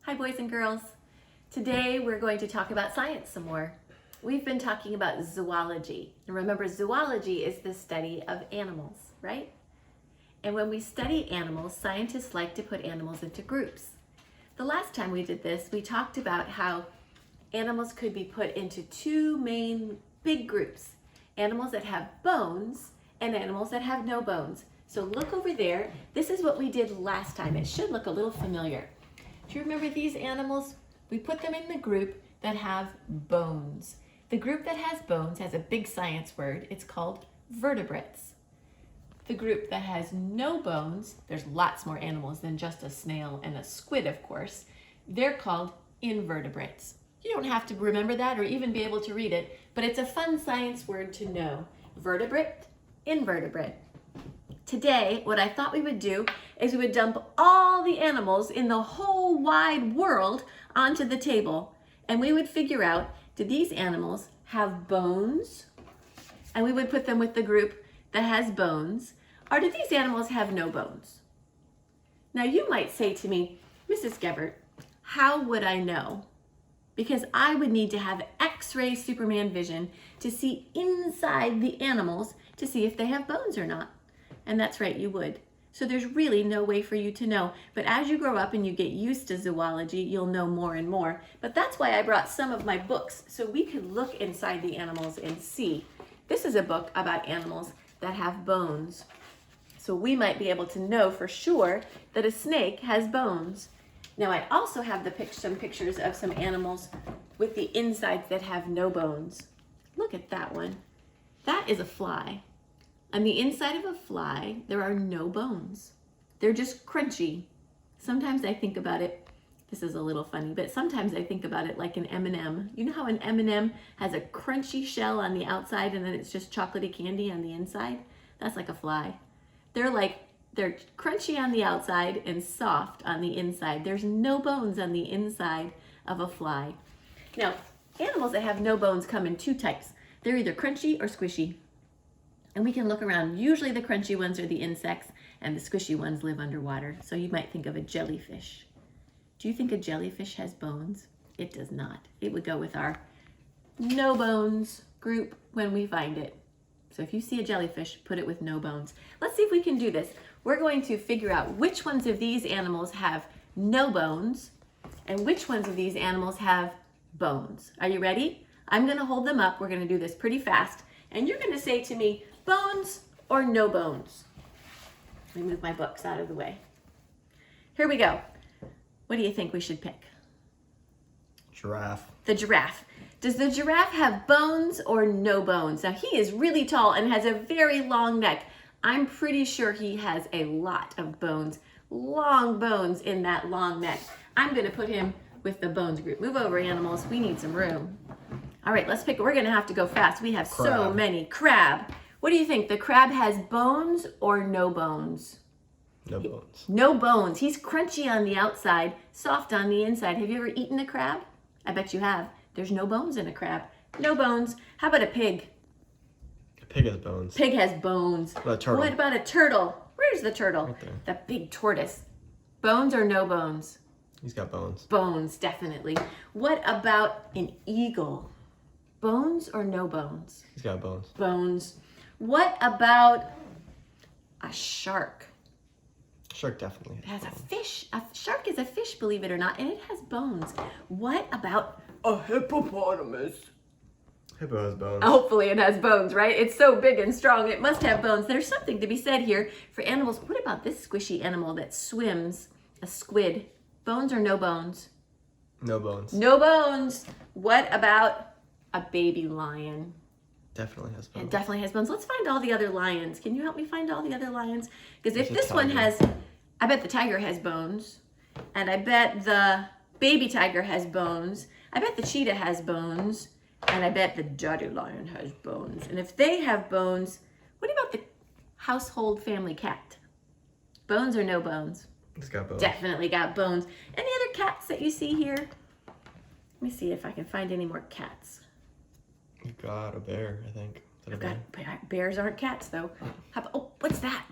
Hi boys and girls. Today we're going to talk about science some more. We've been talking about zoology. And remember, zoology is the study of animals, right? And when we study animals, scientists like to put animals into groups. The last time we did this, we talked about how animals could be put into two main big groups. Animals that have bones and animals that have no bones. So look over there. This is what we did last time. It should look a little familiar. Do you remember these animals? We put them in the group that have bones. The group that has bones has a big science word. It's called vertebrates. The group that has no bones, there's lots more animals than just a snail and a squid, of course. They're called invertebrates. You don't have to remember that or even be able to read it, but it's a fun science word to know. Vertebrate, invertebrate. Today, what I thought we would do is we would dump all the animals in the whole wide world onto the table, and we would figure out, do these animals have bones? And we would put them with the group that has bones, or do these animals have no bones? Now you might say to me, Mrs. Gebert, how would I know? Because I would need to have X-ray Superman vision to see inside the animals to see if they have bones or not. And that's right, you would. So there's really no way for you to know. But as you grow up and you get used to zoology, you'll know more and more. But that's why I brought some of my books, so we could look inside the animals and see. This is a book about animals that have bones. So we might be able to know for sure that a snake has bones. Now I also have some pictures of some animals with the insides that have no bones. Look at that one. That is a fly. On the inside of a fly, there are no bones. They're just crunchy. Sometimes I think about it, this is a little funny, but sometimes I think about it like an M&M. You know how an M&M has a crunchy shell on the outside and then it's just chocolatey candy on the inside? That's like a fly. They're crunchy on the outside and soft on the inside. There's no bones on the inside of a fly. Now, animals that have no bones come in two types. They're either crunchy or squishy. And we can look around. Usually the crunchy ones are the insects and the squishy ones live underwater. So you might think of a jellyfish. Do you think a jellyfish has bones? It does not. It would go with our no bones group when we find it. So if you see a jellyfish, put it with no bones. Let's see if we can do this. We're going to figure out which ones of these animals have no bones and which ones of these animals have bones. Are you ready? I'm going to hold them up. We're going to do this pretty fast. And you're going to say to me, bones or no bones? Let me move my books out of the way. Here we go. What do you think we should pick? Giraffe. The giraffe. Does the giraffe have bones or no bones? Now he is really tall and has a very long neck. I'm pretty sure he has a lot of bones, long bones in that long neck. I'm going to put him with the bones group. Move over, animals. We need some room. All right, let's pick. We're going to have to go fast. We have so many. Crab. What do you think? The crab has bones or no bones? No bones. No bones. He's crunchy on the outside, soft on the inside. Have you ever eaten a crab? I bet you have. There's no bones in a crab. No bones. How about a pig? A pig has bones. Pig has bones. What about a turtle? What about a turtle? Where's the turtle? Right there. The big tortoise. Bones or no bones? He's got bones. Bones, definitely. What about an eagle? Bones or no bones? He's got bones. Bones. What about a shark? Shark definitely It has bones. a fish. A shark is a fish, believe it or not, and it has bones. What about a hippopotamus? Hippo has bones. Hopefully it has bones, right? It's so big and strong, it must have bones. There's something to be said here for animals. What about this squishy animal that swims, a squid? Bones or no bones? No bones. No bones. What about a baby lion? Definitely has bones. It definitely has bones. Let's find all the other lions. Can you help me find all the other lions? Because if There's a this one tiger. has, I bet the tiger has bones. And I bet the baby tiger has bones. I bet the cheetah has bones. And I bet the daddy lion has bones. And if they have bones, what about the household family cat? Bones or no bones? He's got bones. Definitely got bones. Any other cats that you see here? Let me see if I can find any more cats. You got a bear, I think. Is that a bear? Bears aren't cats though. Oh, what's that?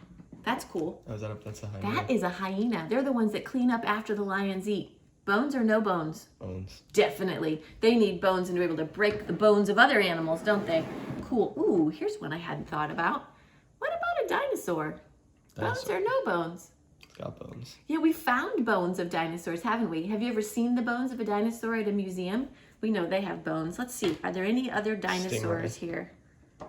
That's cool. Oh, that's a hyena. That is a hyena. They're the ones that clean up after the lions eat. Bones or no bones? Bones. Definitely. They need bones and to be able to break the bones of other animals, don't they? Cool. Ooh, here's one I hadn't thought about. What about a dinosaur? Bones or no bones? It's got bones. Yeah, we found bones of dinosaurs, haven't we? Have you ever seen the bones of a dinosaur at a museum? We know they have bones. Let's see. Are there any other dinosaurs here? Are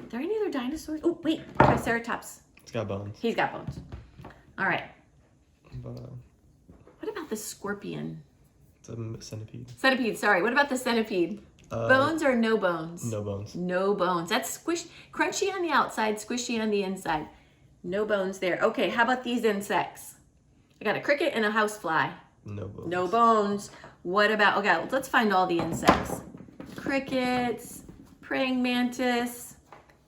there any other dinosaurs? Oh, wait. Triceratops. It's got bones. He's got bones. All right. But, What about the scorpion? it's a centipede. Centipede, sorry. What about the centipede? Bones or no bones? No bones. No bones. That's crunchy on the outside, squishy on the inside. No bones there. Okay, how about these insects? I got a cricket and a housefly. No bones. No bones. What about, okay, let's find all the insects. Crickets, praying mantis,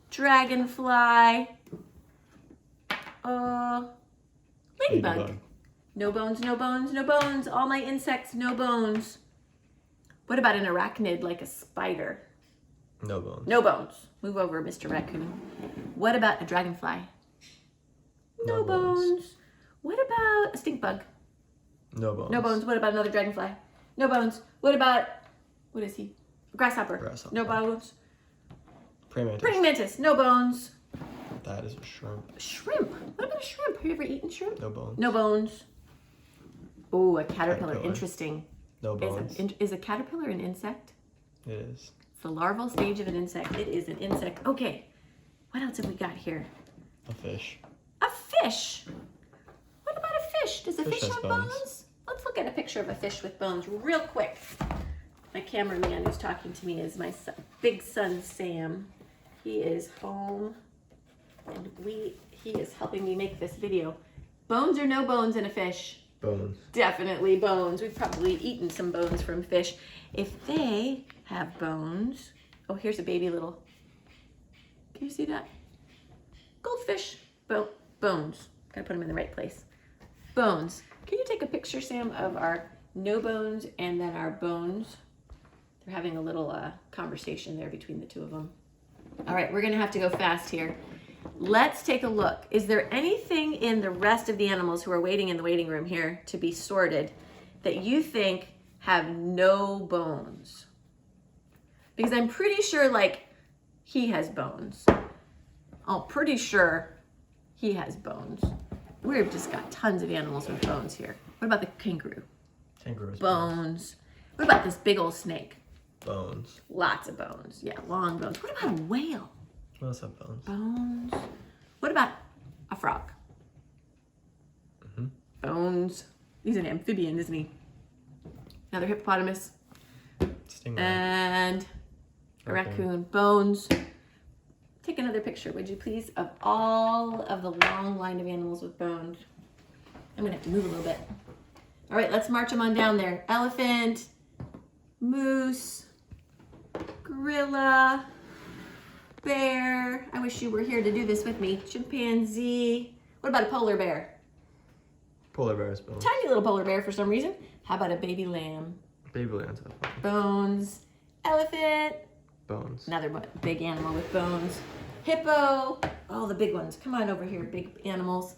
dragonfly, ladybug. No bones, no bones, no bones. All my insects, no bones. What about an arachnid like a spider? No bones. No bones. Move over, Mr. Raccoon. What about a dragonfly? No No bones. bones. What about a stink bug? No bones. No bones. What about another dragonfly? No bones. What about, what is he? Grasshopper. Grasshopper. No bones. Praying mantis. Praying mantis. No bones. That is a shrimp. Shrimp. What about a shrimp? Have you ever eaten shrimp? No bones. No bones. Oh, a caterpillar. Caterpillar. Interesting. No bones. Is a caterpillar an insect? It is. It's the larval stage of an insect. It is an insect. Okay. What else have we got here? A fish. A fish. What about a fish? Does a Fish fish has have bones. bones? Let's look at a picture of a fish with bones real quick. My cameraman who's talking to me is my big son, Sam. He is home and he is helping me make this video. Bones or no bones in a fish? Bones. Definitely bones. We've probably eaten some bones from fish. If they have bones, oh, here's a baby little, can you see that? Goldfish, bones. Gotta put them in the right place. Bones. Can you take a picture, Sam, of our no bones and then our bones? They're having a little conversation there between the two of them. All right, we're gonna have to go fast here. Let's take a look. Is there anything in the rest of the animals who are waiting in the waiting room here to be sorted that you think have no bones? Because I'm pretty sure, like, he has bones. I'm pretty sure he has bones. We've just got tons of animals with bones here. What about the kangaroo? Kangaroos. Bones. What about this big old snake? Bones. Lots of bones. Yeah, long bones. What about a whale? What else have bones? Bones. What about a frog? Mm-hmm. Bones. He's an amphibian, isn't he? Another hippopotamus. Stingray. And a raccoon. Bones. Take another picture, would you please, of all of the long line of animals with bones. I'm gonna have to move a little bit. All right, let's march them on down there. Elephant, moose, gorilla, bear. I wish you were here to do this with me. Chimpanzee. What about a polar bear? Polar bears. Bones. Tiny little polar bear for some reason. How about a baby lamb? Baby lambs have bones. Bones. Elephant. Bones. Another big animal with bones. Hippo. Oh, the big ones. Come on over here, big animals.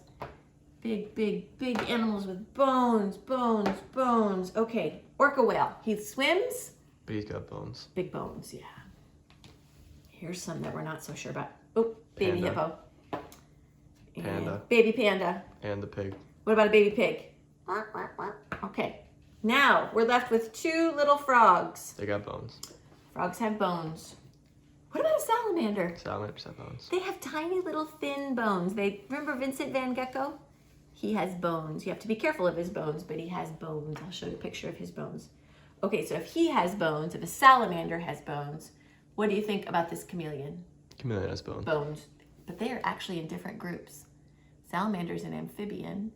Big animals with bones, bones, bones. Okay, orca whale. He swims. But he's got bones. Big bones, yeah. Here's some that we're not so sure about. Oh, baby Panda. hippo. And Panda. baby panda. And the pig. What about a baby pig? Okay, now we're left with two little frogs. They got bones. Frogs have bones. What about a salamander? Salamanders have bones. They have tiny little thin bones. Remember Vincent van Gogh? He has bones. You have to be careful of his bones, but he has bones. I'll show you a picture of his bones. Okay, so if he has bones, if a salamander has bones, what do you think about this chameleon? Chameleon has bones. Bones. But they are actually in different groups. Salamander's an amphibian,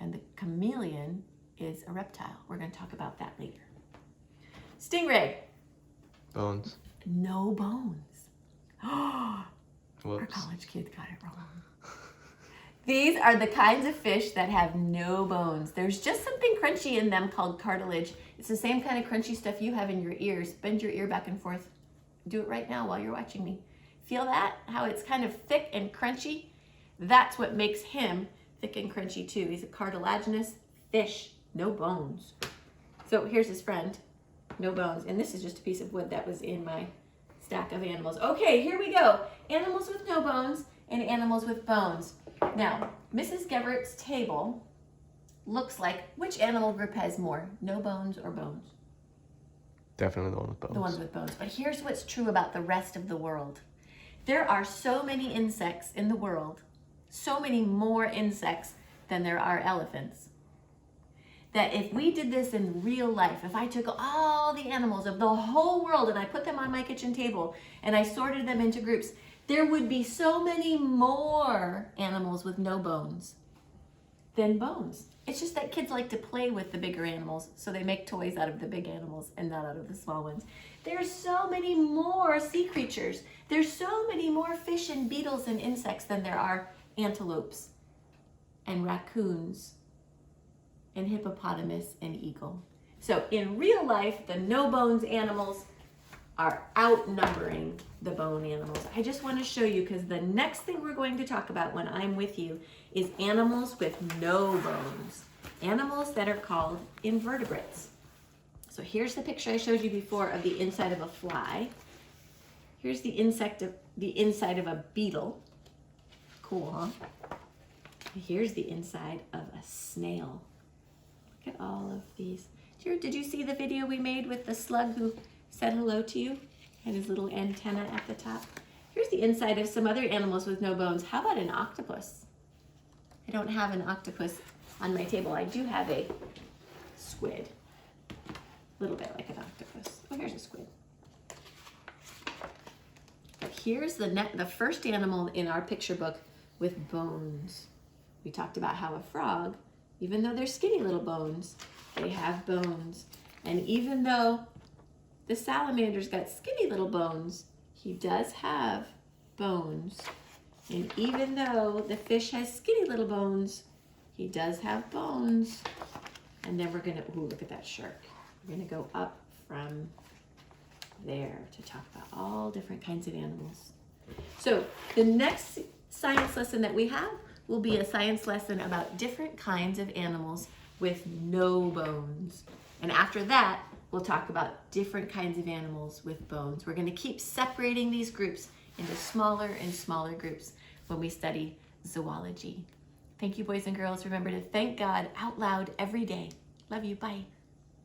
and the chameleon is a reptile. We're going to talk about that later. Stingray. Bones. No bones. Our Whoops. college kids got it wrong. These are the kinds of fish that have no bones. There's just something crunchy in them called cartilage. It's the same kind of crunchy stuff you have in your ears. Bend your ear back and forth. Do it right now while you're watching me. Feel that? How it's kind of thick and crunchy? That's what makes him thick and crunchy too. He's a cartilaginous fish, no bones. So here's his friend, no bones. And this is just a piece of wood that was in my stack of animals. Okay, here we go. Animals with no bones and animals with bones. Now, Mrs. Gevert's table looks like, which animal group has more, no bones or bones? Definitely the one with bones. The ones with bones. But here's what's true about the rest of the world. There are so many insects in the world, so many more insects than there are elephants, that if we did this in real life, if I took all the animals of the whole world and I put them on my kitchen table and I sorted them into groups, there would be so many more animals with no bones than bones. It's just that kids like to play with the bigger animals, so they make toys out of the big animals and not out of the small ones. There's so many more sea creatures. There's so many more fish and beetles and insects than there are antelopes and raccoons and hippopotamus and eagle. So in real life, the no bones animals are outnumbering the bone animals. I just want to show you, because the next thing we're going to talk about when I'm with you is animals with no bones. Animals that are called invertebrates. So here's the picture I showed you before of the inside of a fly. Here's the inside of a beetle. Cool, huh? Here's the inside of a snail. Look at all of these. Did you see the video we made with the slug who said hello to you? Had his little antenna at the top. Here's the inside of some other animals with no bones. How about an octopus? I don't have an octopus on my table. I do have a squid. A little bit like an octopus. Oh, here's a squid. But here's the first animal in our picture book with bones. We talked about how a frog, even though they're skinny little bones, they have bones. And even though the salamander's got skinny little bones, he does have bones. And even though the fish has skinny little bones, he does have bones. And then we're gonna, ooh, look at that shark. We're gonna go up from there to talk about all different kinds of animals. So the next science lesson that we have will be a science lesson about different kinds of animals with no bones. And after that, we'll talk about different kinds of animals with bones. We're going to keep separating these groups into smaller and smaller groups when we study zoology. Thank you, boys and girls. Remember to thank God out loud every day. Love you. Bye.